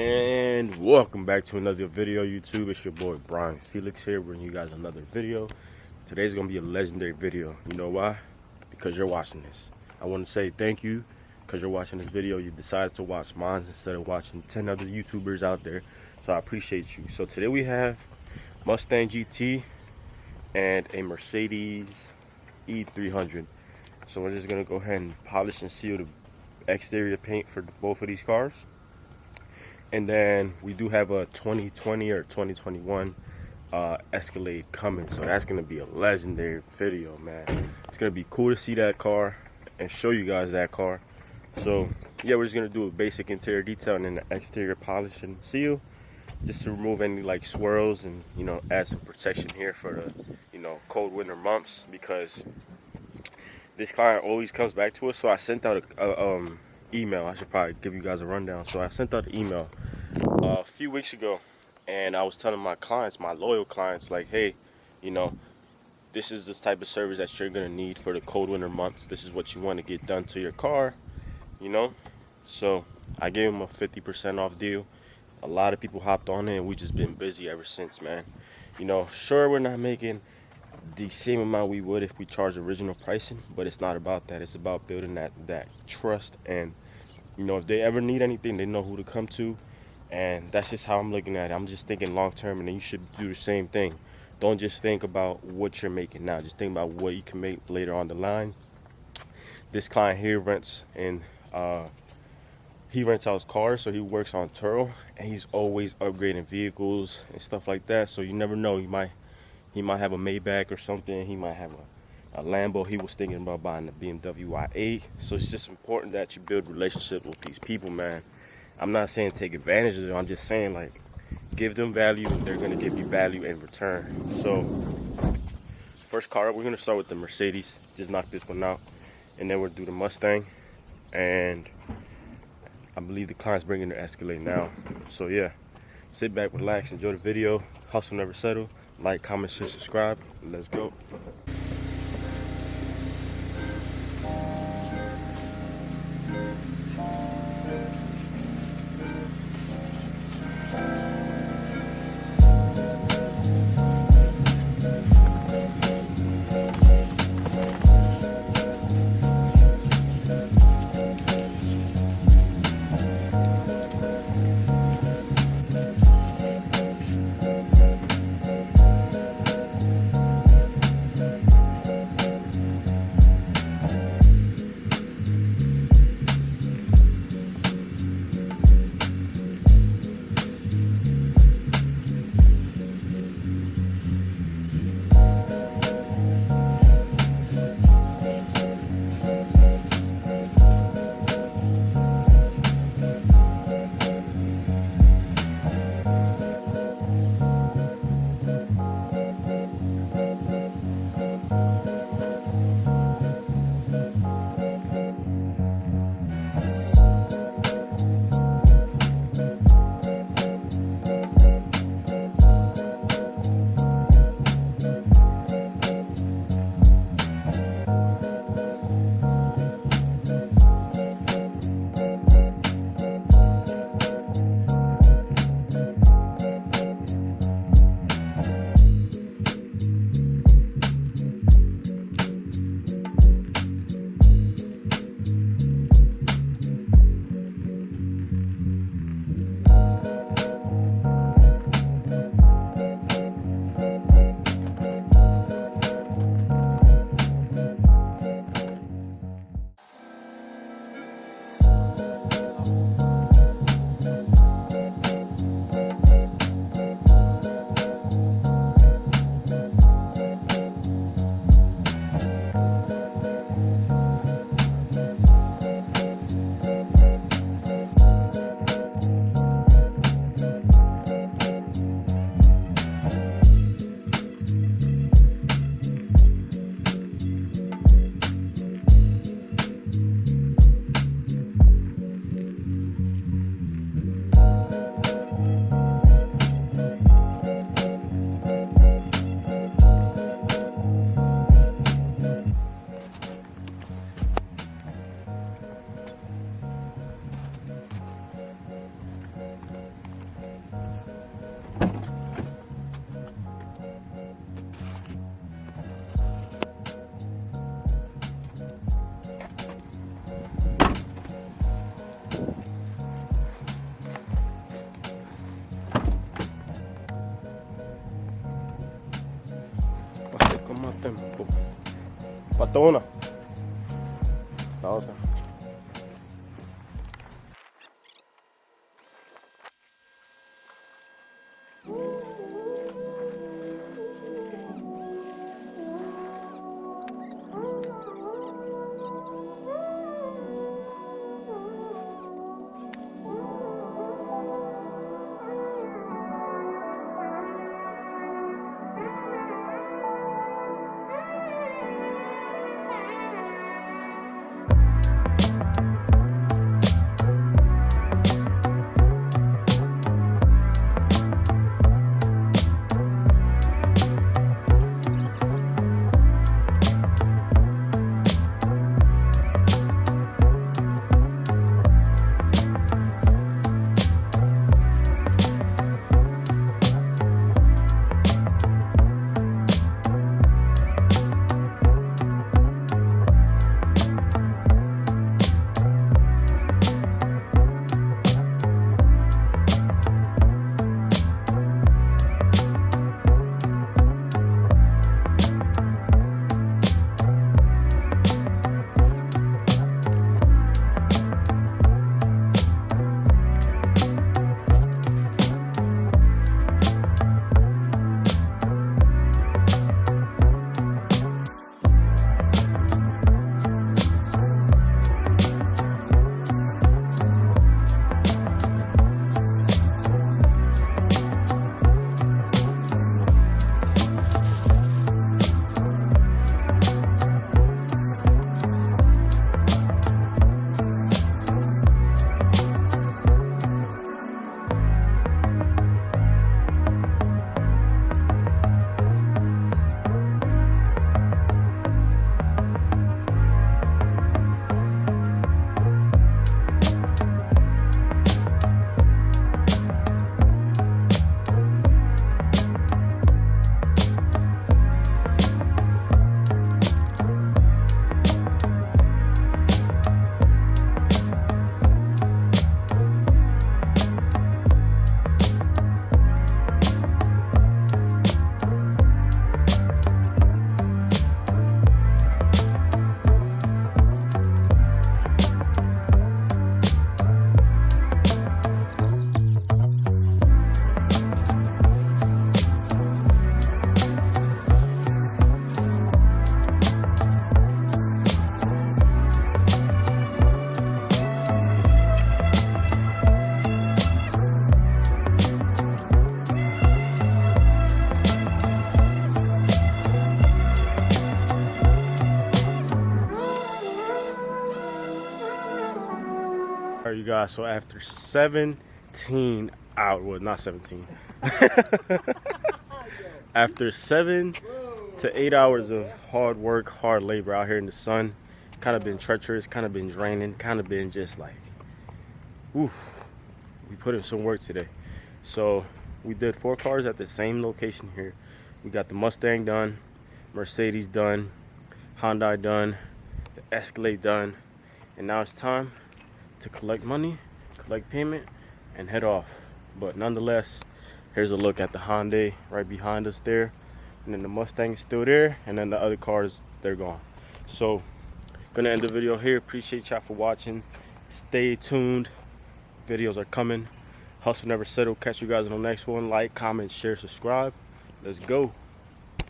And welcome back to another video, YouTube. It's your boy Brian Felix here, bringing you guys another video. Today's gonna be a legendary video. You know why? Because you're watching this. I want to say thank you because you're watching this video. You decided to watch mine instead of watching 10 other YouTubers out there, so I appreciate you. So today we have Mustang GT and a Mercedes E300. So we're just gonna go ahead and polish and seal the exterior paint for both of these cars. And then we do have a 2020 or 2021 Escalade coming, so that's gonna be a legendary video, man. It's gonna be cool to see that car and show you guys that car. So yeah, we're just gonna do a basic interior detail and then the exterior polish and seal, just to remove any like swirls and, you know, add some protection here for the, you know, cold winter months, because this client always comes back to us. So I sent out a email. I should probably give you guys a rundown. So I sent out an email a few weeks ago, and I was telling my clients, my loyal clients, like, hey, you know, this is this type of service that you're gonna need for the cold winter months. This is what you want to get done to your car, you know. So I gave them a 50% off deal. A lot of people hopped on it, and we just been busy ever since, man. You know, sure, we're not making the same amount we would if we charge original pricing, but it's not about that. It's about building that trust, and, you know, if they ever need anything, they know who to come to. And that's just how I'm looking at it. I'm just thinking long term, and then you should do the same thing. Don't just think about what you're making now, just think about what you can make later on the line. This client here rents, and he rents out his cars, so he works on Turo, and he's always upgrading vehicles and stuff like that. So you never know, he might have a Maybach or something. He might have a Lambo. He was thinking about buying a BMW i8. So it's just important that you build relationships with these people, man. I'm not saying take advantage of them. I'm just saying, like, give them value. They're going to give you value in return. So first car, we're going to start with the Mercedes. Just knock this one out. And then we'll do the Mustang. And I believe the client's bringing their Escalade now. So yeah, sit back, relax, enjoy the video. Hustle never settle. Like, comment, share, subscribe. Let's go. tiempo. Patona. Pausa. Alright, you guys, so after 17 hours, well, not 17. After 7 to 8 hours of hard work, hard labor out here in the sun, kind of been treacherous, kind of been draining, kind of been just like, oof, we put in some work today. So we did 4 cars at the same location here. We got the Mustang done, Mercedes done, Hyundai done, the Escalade done, and now it's time to collect money, collect payment, and head off. But nonetheless, here's a look at the Hyundai right behind us there, and then the Mustang is still there, and then the other cars, they're gone. So gonna end the video here. Appreciate y'all for watching. Stay tuned, videos are coming. Hustle never settle. Catch you guys on the next one. Like, comment, share, subscribe. Let's go.